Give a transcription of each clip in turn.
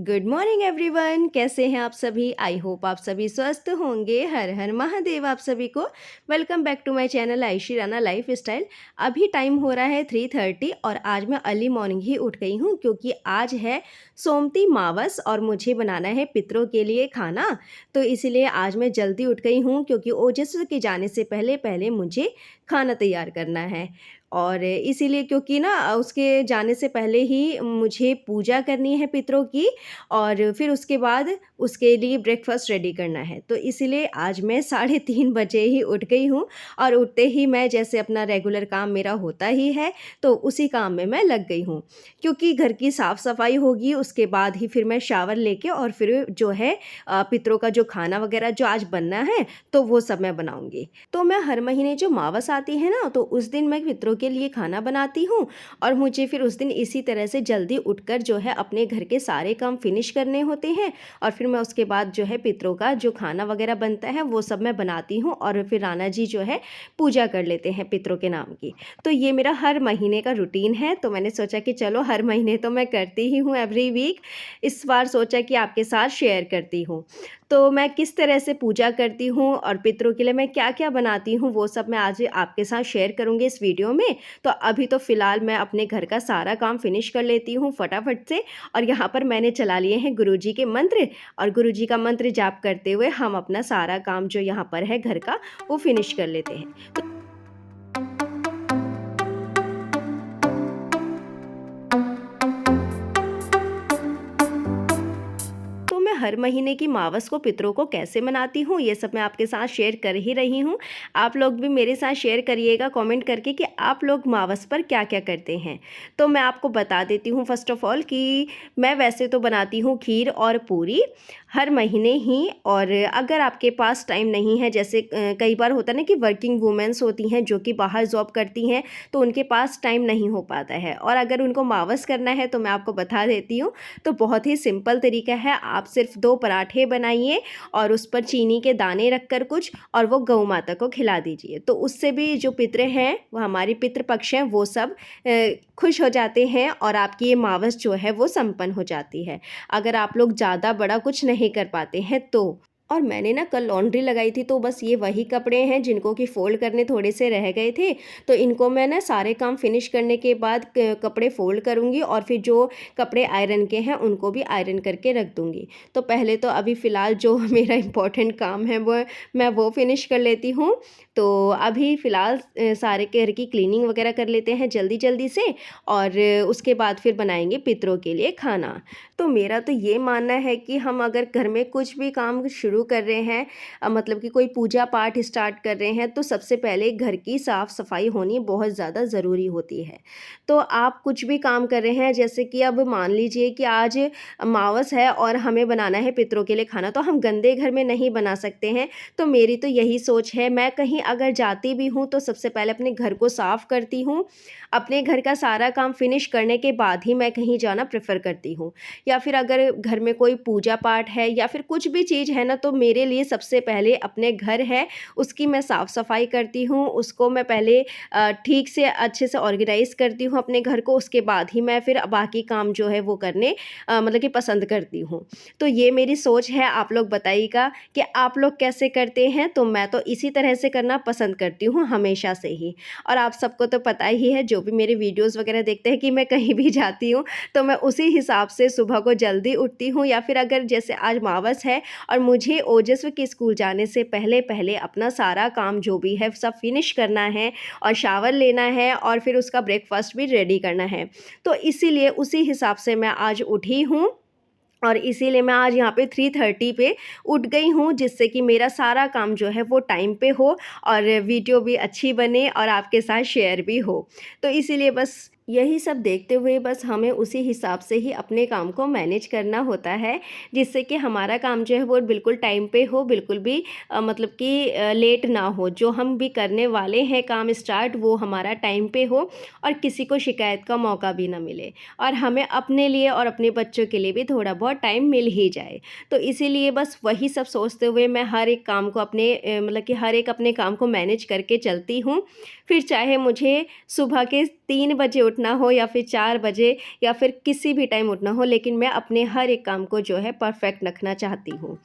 Good morning everyone. कैसे हैं आप सभी? आई होप आप सभी स्वस्थ होंगे। हर हर महादेव आप सभी को। Welcome back to my channel Aayshi Rana lifestyle. अभी टाइम हो रहा है 3:30 और आज मैं अर्ली मॉर्निंग ही उठ गई हूँ क्योंकि आज है सोमती मावस और मुझे बनाना है पितरों के लिए खाना। तो इसीलिए आज मैं जल्दी उठ गई हूँ क्योंकि ओजस्वी के जाने से पहले पहले मुझे खाना तैयार करना है। और इसीलिए क्योंकि ना उसके जाने से पहले ही मुझे पूजा करनी है पितरों की और फिर उसके बाद उसके लिए ब्रेकफास्ट रेडी करना है। तो इसीलिए आज मैं 3:30 बजे ही उठ गई हूँ और उठते ही मैं जैसे अपना रेगुलर काम मेरा होता ही है तो उसी काम में मैं लग गई हूँ क्योंकि घर की साफ़ सफाई होगी उसके बाद ही फिर मैं शावर लेके और फिर जो है पितरों का जो खाना वगैरह जो आज बनना है तो वो सब मैं बनाऊँगी। तो मैं हर महीने जो मावस आती है ना तो उस दिन मैं पितरों के लिए खाना बनाती हूँ और मुझे फिर उस दिन इसी तरह से जल्दी उठकर जो है अपने घर के सारे काम फिनिश करने होते हैं और फिर मैं उसके बाद जो है पितरों का जो खाना वगैरह बनता है वो सब मैं बनाती हूँ और फिर राना जी जो है पूजा कर लेते हैं पितरों के नाम की। तो ये मेरा हर महीने का रूटीन है। तो मैंने सोचा कि चलो हर महीने तो मैं करती ही हूँ एवरी वीक, इस बार सोचा कि आपके साथ शेयर करती हूँ। तो मैं किस तरह से पूजा करती हूँ और पितरों के लिए मैं क्या क्या बनाती हूँ वो सब मैं आज आपके साथ शेयर करूँगी इस वीडियो में। तो अभी तो फ़िलहाल मैं अपने घर का सारा काम फिनिश कर लेती हूँ फटाफट से और यहाँ पर मैंने चला लिए हैं गुरुजी के मंत्र और गुरुजी का मंत्र जाप करते हुए हम अपना सारा काम जो यहाँ पर है घर का वो फिनिश कर लेते हैं। तो मैं हर महीने की मावस को पितरों को कैसे मनाती हूँ ये सब मैं आपके साथ शेयर कर ही रही हूँ। आप लोग भी मेरे साथ शेयर करिएगा कमेंट करके कि आप लोग मावस पर क्या क्या करते हैं। तो मैं आपको बता देती हूँ फर्स्ट ऑफ ऑल कि मैं वैसे तो बनाती हूँ खीर और पूरी हर महीने ही। और अगर आपके पास टाइम नहीं है जैसे कई बार होता है ना कि वर्किंग वूमेंस होती हैं जो कि बाहर जॉब करती हैं तो उनके पास टाइम नहीं हो पाता है और अगर उनको मावस करना है तो मैं आपको बता देती हूँ। तो बहुत ही सिंपल तरीका है, आप सिर्फ 2 पराठे बनाइए और उस पर चीनी के दाने रखकर कुछ और वो गौ माता को खिला दीजिए। तो उससे भी जो पितरे हैं वो हमारे पितृ पक्ष हैं वो सब खुश हो जाते हैं और आपकी ये मावस जो है वो संपन्न हो जाती है। अगर आप लोग ज़्यादा बड़ा कुछ नहीं कर पाते हैं तो। और मैंने ना कल लॉन्ड्री लगाई थी तो बस ये वही कपड़े हैं जिनको कि फ़ोल्ड करने थोड़े से रह गए थे। तो इनको मैं ना सारे काम फिनिश करने के बाद कपड़े फ़ोल्ड करूँगी और फिर जो कपड़े आयरन के हैं उनको भी आयरन करके रख दूँगी। तो पहले तो अभी फ़िलहाल जो मेरा इम्पोर्टेंट काम है वो मैं वो फिनिश कर लेती हूँ। तो अभी फ़िलहाल सारे घर की क्लीनिंग वगैरह कर लेते हैं जल्दी जल्दी से और उसके बाद फिर बनाएंगे पितरों के लिए खाना। तो मेरा तो ये मानना है कि हम अगर घर में कुछ भी काम शुरू कर रहे हैं मतलब कि कोई पूजा पाठ स्टार्ट कर रहे हैं तो सबसे पहले घर की साफ़ सफाई होनी बहुत ज़्यादा ज़रूरी होती है। तो आप कुछ भी काम कर रहे हैं जैसे कि अब मान लीजिए कि आज अमावस है और हमें बनाना है पितरों के लिए खाना तो हम गंदे घर में नहीं बना सकते हैं। तो मेरी तो यही सोच है, मैं कहीं अगर जाती भी हूँ तो सबसे पहले अपने घर को साफ़ करती हूँ। अपने घर का सारा काम फिनिश करने के बाद ही मैं कहीं जाना प्रेफर करती हूँ। या फिर अगर घर में कोई पूजा पाठ है या फिर कुछ भी चीज़ है ना तो मेरे लिए सबसे पहले अपने घर है उसकी मैं साफ़ सफाई करती हूँ। उसको मैं पहले ठीक से अच्छे से ऑर्गेनाइज़ करती हूँ अपने घर को, उसके बाद ही मैं फिर बाकी काम जो है वो करने मतलब कि पसंद करती हूँ। तो ये मेरी सोच है, आप लोग बताइएगा कि आप लोग कैसे करते हैं। तो मैं तो इसी तरह से करना पसंद करती हूँ हमेशा से ही। और आप सबको तो पता ही है जो भी मेरे वीडियोज़ वगैरह देखते हैं कि मैं कहीं भी जाती हूँ तो मैं उसी हिसाब से सुबह को जल्दी उठती हूँ। या फिर अगर जैसे आज मावस है और मुझे ओजस्वी के स्कूल जाने से पहले पहले अपना सारा काम जो भी है सब फिनिश करना है और शावर लेना है और फिर उसका ब्रेकफास्ट भी रेडी करना है। तो इसीलिए उसी हिसाब से मैं आज उठी हूँ और इसीलिए मैं आज यहाँ पे 3:30 पे उठ गई हूँ जिससे कि मेरा सारा काम जो है वो टाइम पे हो और वीडियो भी अच्छी बने और आपके साथ शेयर भी हो। तो इसीलिए बस यही सब देखते हुए बस हमें उसी हिसाब से ही अपने काम को मैनेज करना होता है जिससे कि हमारा काम जो है वो बिल्कुल टाइम पे हो, बिल्कुल भी मतलब कि लेट ना हो। जो हम भी करने वाले हैं काम स्टार्ट वो हमारा टाइम पे हो और किसी को शिकायत का मौका भी ना मिले और हमें अपने लिए और अपने बच्चों के लिए भी थोड़ा बहुत टाइम मिल ही जाए। तो इसीलिए बस वही सब सोचते हुए मैं हर एक काम को अपने मतलब कि हर एक अपने काम को मैनेज करके चलती हूँ। फिर चाहे मुझे सुबह के 3 बजे उठना हो या फिर 4 बजे या फिर किसी भी टाइम उठना हो, लेकिन मैं अपने हर एक काम को जो है परफेक्ट रखना चाहती हूँ।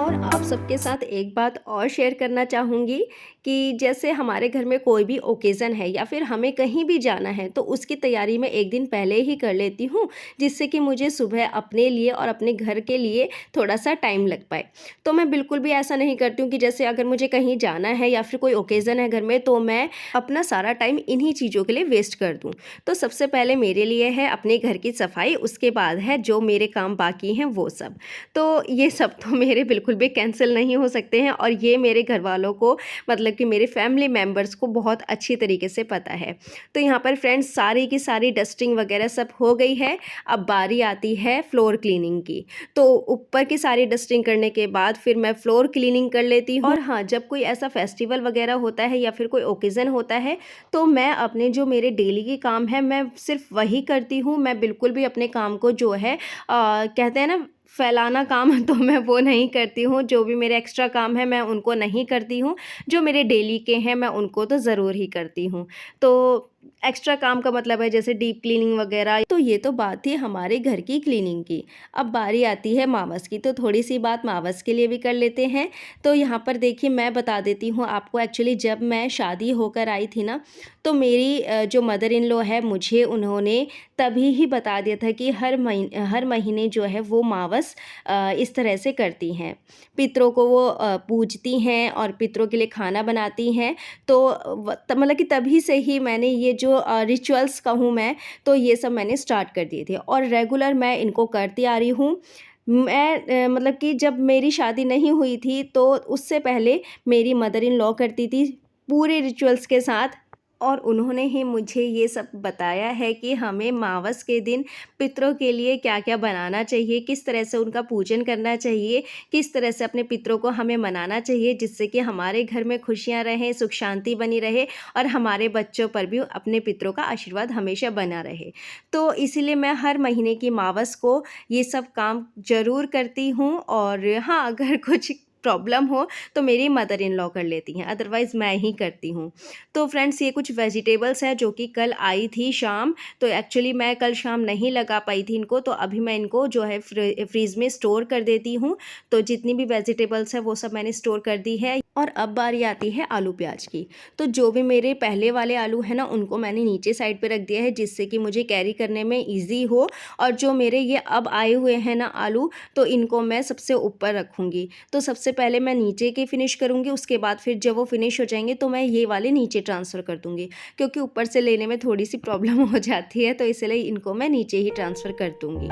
और आप सबके साथ एक बात और शेयर करना चाहूँगी कि जैसे हमारे घर में कोई भी ओकेज़न है या फिर हमें कहीं भी जाना है, तो उसकी तैयारी मैं 1 दिन पहले ही कर लेती हूँ, जिससे कि मुझे सुबह अपने लिए और अपने घर के लिए थोड़ा-सा टाइम लग पाए। तो मैं बिल्कुल भी ऐसा नहीं करती हूँ कि जैसे अगर मुझे कहीं जाना है या फिर कोई ओकेज़न है घर में, तो मैं अपना सारा टाइम इन्हीं चीज़ों के लिए वेस्ट कर दूँ। तो सबसे पहले मेरे लिए है अपने घर की सफाई, उसके बाद है जो मेरे काम बाकी हैं वो सब। तो ये सब तो मेरे बिल्कुल भी कैंसल नहीं हो सकते हैं और ये मेरे घरवालों को, मतलब कि मेरे फैमिली मेंबर्स को बहुत अच्छी तरीके से पता है। तो यहाँ पर फ्रेंड्स सारी की सारी डस्टिंग वगैरह सब हो गई है। अब बारी आती है फ्लोर क्लीनिंग की। तो ऊपर की सारी डस्टिंग करने के बाद फिर मैं फ्लोर क्लीनिंग कर लेती हूँ। और हाँ, जब कोई ऐसा फेस्टिवल वगैरह होता है या फिर कोई ओकेज़न होता है, तो मैं अपने जो मेरे डेली के काम हैं मैं सिर्फ़ वही करती हूँ। मैं बिल्कुल भी अपने काम को जो है कहते हैं ना फैलाना काम तो मैं वो नहीं करती हूँ। जो भी मेरे एक्स्ट्रा काम है मैं उनको नहीं करती हूँ। जो मेरे डेली के हैं मैं उनको तो ज़रूर ही करती हूँ। तो एक्स्ट्रा काम का मतलब है जैसे डीप क्लीनिंग वगैरह। तो ये तो बात थी हमारे घर की क्लीनिंग की। अब बारी आती है मावस की, तो थोड़ी-सी बात मावस के लिए भी कर लेते हैं। तो यहाँ पर देखिए मैं बता देती हूँ आपको, एक्चुअली जब मैं शादी होकर आई थी ना, तो मेरी जो मदर इन लॉ है मुझे उन्होंने तभी ही बता दिया था कि हर महीने जो है वो मावस इस तरह से करती हैं। पितरों को वो पूजती हैं और पितरों के लिए खाना बनाती हैं। तो मतलब कि तभी से ही मैंने ये जो रिचुअल्स कहूँ मैं, तो ये सब मैंने स्टार्ट कर दिए थे और रेगुलर मैं इनको करती आ रही हूँ। मैं मतलब कि जब मेरी शादी नहीं हुई थी तो उससे पहले मेरी मदर इन लॉ करती थी पूरे रिचुअल्स के साथ। और उन्होंने ही मुझे ये सब बताया है कि हमें मावस के दिन पितरों के लिए क्या-क्या बनाना चाहिए, किस तरह से उनका पूजन करना चाहिए, किस तरह से अपने पितरों को हमें मनाना चाहिए, जिससे कि हमारे घर में खुशियाँ रहें, सुख शांति बनी रहे और हमारे बच्चों पर भी अपने पितरों का आशीर्वाद हमेशा बना रहे। तो इसीलिए मैं हर महीने की मावस को ये सब काम ज़रूर करती हूँ। और हाँ, अगर कुछ प्रॉब्लम हो तो मेरी मदर इन लॉ कर लेती हैं, अदरवाइज़ मैं ही करती हूँ। तो फ्रेंड्स ये कुछ वेजिटेबल्स हैं जो कि कल आई थी शाम, तो एक्चुअली मैं कल शाम नहीं लगा पाई थी इनको, तो अभी मैं इनको जो है फ्रीज़ में स्टोर कर देती हूँ। तो जितनी भी वेजिटेबल्स हैं वो सब मैंने स्टोर कर दी है। और अब बारी आती है आलू प्याज की। तो जो भी मेरे पहले वाले आलू हैं ना, उनको मैंने नीचे साइड पे रख दिया है जिससे कि मुझे कैरी करने में ईज़ी हो। और जो मेरे ये अब आए हुए हैं ना आलू, तो इनको मैं सबसे ऊपर रखूँगी। तो सबसे पहले मैं नीचे के फिनिश करूँगी, उसके बाद फिर जब वो फिनिश हो जाएँगे तो मैं ये वाले नीचे ट्रांसफ़र कर दूँगी। क्योंकि ऊपर से लेने में थोड़ी-सी प्रॉब्लम हो जाती है, तो इसलिए इनको मैं नीचे ही ट्रांसफ़र कर दूँगी।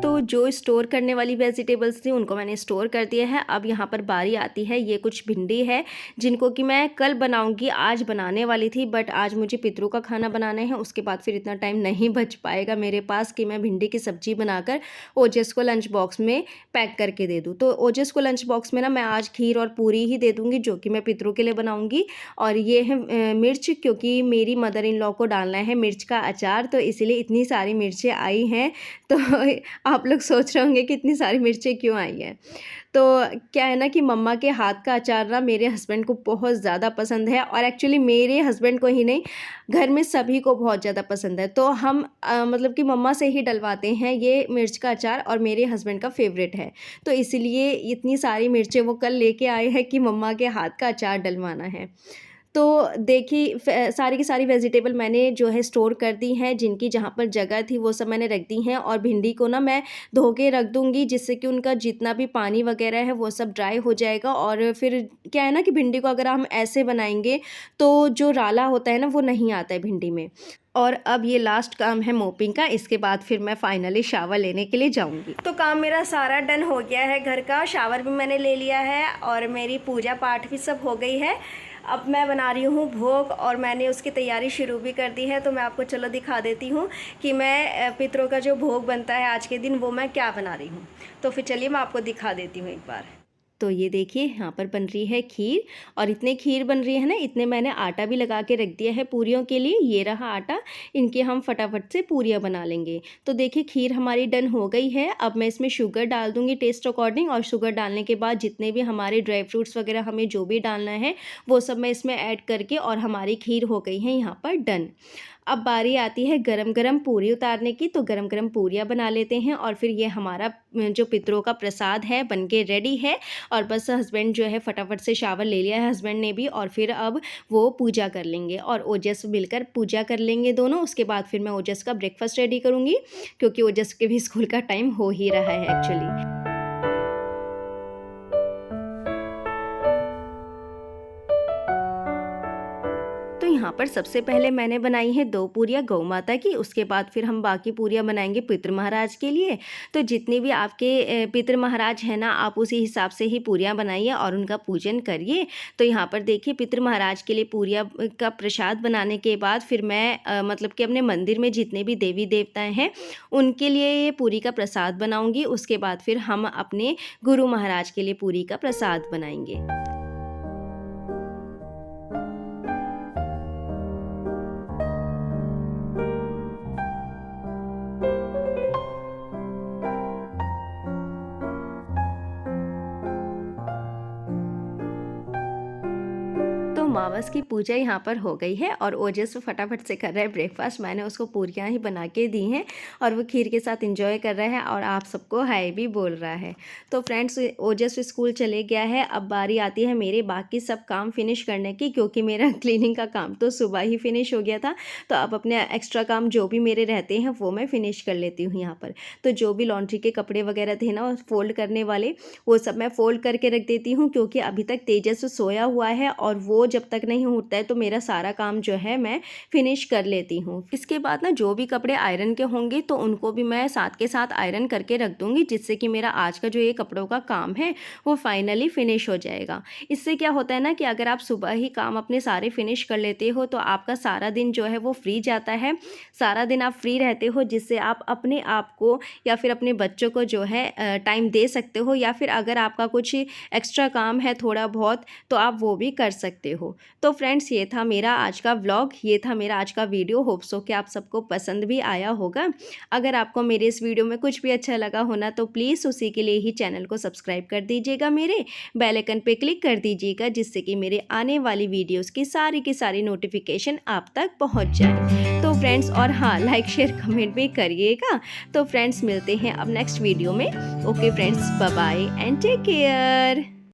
तो जो स्टोर करने वाली वेजिटेबल्स थी उनको मैंने स्टोर कर दिया है। अब यहाँ पर बारी आती है, ये कुछ भिंडी है जिनको कि मैं कल बनाऊँगी, आज बनाने वाली थी बट आज मुझे पितरों का खाना बनाना है, उसके बाद फिर इतना टाइम नहीं बच पाएगा मेरे पास कि मैं भिंडी की सब्ज़ी बनाकर ओजस को लंच बॉक्स में पैक करके दे दूँ। तो ओजस को लंच बॉक्स में ना मैं आज खीर और पूरी ही दे दूँगी जो कि मैं पितरों के लिए बनाऊँगी। और ये है मिर्च, क्योंकि मेरी मदर इन लॉ को डालना है मिर्च का अचार, तो इसीलिए इतनी सारी मिर्चें आई हैं। तो आप लोग सोच रहे होंगे कि इतनी सारी मिर्चें क्यों आई हैं। तो क्या है ना कि मम्मा के हाथ का अचार ना मेरे हस्बैंड को बहुत ज़्यादा पसंद है और एक्चुअली मेरे हस्बैंड को ही नहीं, घर में सभी को बहुत ज़्यादा पसंद है। तो हम मतलब कि मम्मा से ही डलवाते हैं ये मिर्च का अचार और मेरे हस्बैंड का फ़ेवरेट है। तो इसीलिए इतनी सारी मिर्चें वो कल लेके आए हैं कि मम्मा के हाथ का अचार डलवाना है। तो देखिए सारी की सारी वेजिटेबल मैंने जो है स्टोर कर दी हैं, जिनकी जहाँ पर जगह थी वो सब मैंने रख दी हैं। और भिंडी को ना मैं धो के रख दूँगी जिससे कि उनका जितना भी पानी वगैरह है वो सब ड्राई हो जाएगा। और फिर क्या है ना कि भिंडी को अगर हम ऐसे बनाएँगे तो जो राला होता है ना वो नहीं आता है भिंडी में। और अब ये लास्ट काम है मोपिंग का, इसके बाद फिर मैं फाइनली शावर लेने के लिए जाऊंगी। तो काम मेरा सारा डन हो गया है घर का, शावर भी मैंने ले लिया है और मेरी पूजा पाठ भी सब हो गई है। अब मैं बना रही हूँ भोग और मैंने उसकी तैयारी शुरू भी कर दी है। तो मैं आपको चलो दिखा देती हूँ कि मैं पितरों का जो भोग बनता है आज के दिन वो मैं क्या बना रही हूँ। तो फिर चलिए मैं आपको दिखा देती हूँ एक बार। तो ये देखिए यहाँ पर बन रही है खीर, और इतने खीर बन रही है ना, इतने मैंने आटा भी लगा के रख दिया है पूरियों के लिए। ये रहा आटा, इनके हम फटाफट से पूरियाँ बना लेंगे। तो देखिए खीर हमारी डन हो गई है। अब मैं इसमें शुगर डाल दूँगी टेस्ट अकॉर्डिंग, और शुगर डालने के बाद जितने भी हमारे ड्राई फ्रूट्स वगैरह हमें जो भी डालना है वो सब मैं इसमें ऐड करके, और हमारी खीर हो गई है यहाँ पर डन। अब बारी आती है गरम गरम पूरी उतारने की। तो गरम गरम पूरियाँ बना लेते हैं, और फिर ये हमारा जो पितरों का प्रसाद है बनके रेडी है। और बस हस्बैंड जो है फटाफट से शावर ले लिया है हस्बैंड ने भी, और फिर अब वो पूजा कर लेंगे और ओजस मिलकर पूजा कर लेंगे दोनों। उसके बाद फिर मैं ओजस का ब्रेकफास्ट रेडी करूँगी, क्योंकि ओजस के भी स्कूल का टाइम हो ही रहा है एक्चुअली। तो यहाँ पर सबसे पहले मैंने बनाई है 2 पूरियाँ गौ माता की, उसके बाद फिर हम बाकी पूरियाँ बनाएंगे पितृ महाराज के लिए। तो जितने भी आपके पितृ महाराज हैं ना, आप उसी हिसाब से ही पूरियाँ बनाइए और उनका पूजन करिए। तो यहाँ पर देखिए पितृ महाराज के लिए पूरियाँ का प्रसाद बनाने के बाद फिर मैं मतलब कि अपने मंदिर में जितने भी देवी देवताएँ हैं उनके लिए ये पूरी का प्रसाद बनाऊँगी। उसके बाद फिर हम अपने गुरु महाराज के लिए पूरी का प्रसाद बनाएंगे। तो मावस की पूजा यहाँ पर हो गई है, और ओजस फटाफट से कर रहा है ब्रेकफास्ट। मैंने उसको पूरियाँ ही बना के दी हैं और वो खीर के साथ एंजॉय कर रहा है और आप सबको हाय भी बोल रहा है। तो फ्रेंड्स ओजस स्कूल चले गया है। अब बारी आती है मेरे बाकी सब काम फिनिश करने की, क्योंकि मेरा क्लीनिंग का काम तो सुबह ही फिनिश हो गया था। तो अब अपने एक्स्ट्रा काम जो भी मेरे रहते हैं वो मैं फिनिश कर लेती हूँ यहाँ पर। तो जो भी लॉन्ड्री के कपड़े वगैरह थे ना फोल्ड करने वाले, वो सब मैं फोल्ड करके रख देती हूँ, क्योंकि अभी तक तेजस सोया हुआ है और वो जब तक नहीं उठता है तो मेरा सारा काम जो है मैं फिनिश कर लेती हूँ। इसके बाद ना जो भी कपड़े आयरन के होंगे तो उनको भी मैं साथ के साथ आयरन करके रख दूँगी, जिससे कि मेरा आज का जो ये कपड़ों का काम है वो फाइनली फिनिश हो जाएगा। इससे क्या होता है ना कि अगर आप सुबह ही काम अपने सारे फिनिश कर लेते हो तो आपका सारा दिन जो है वो फ्री जाता है, सारा दिन आप फ्री रहते हो, जिससे आप अपने आप को या फिर अपने बच्चों को जो है टाइम दे सकते हो, या फिर अगर आपका कुछ एक्स्ट्रा काम है थोड़ा बहुत तो आप वो भी कर सकते हो। तो फ्रेंड्स ये था मेरा आज का व्लॉग, ये था मेरा आज का वीडियो। होप सो कि आप सबको पसंद भी आया होगा। अगर आपको मेरे इस वीडियो में कुछ भी अच्छा लगा होना तो प्लीज़ उसी के लिए ही चैनल को सब्सक्राइब कर दीजिएगा, मेरे बेल आइकन पे क्लिक कर दीजिएगा, जिससे कि मेरे आने वाली वीडियोस की सारी नोटिफिकेशन आप तक पहुंच जाए। तो फ्रेंड्स और हाँ, लाइक शेयर कमेंट भी करिएगा। तो फ्रेंड्स मिलते हैं अब नेक्स्ट वीडियो में। Okay friends, bye bye and take care.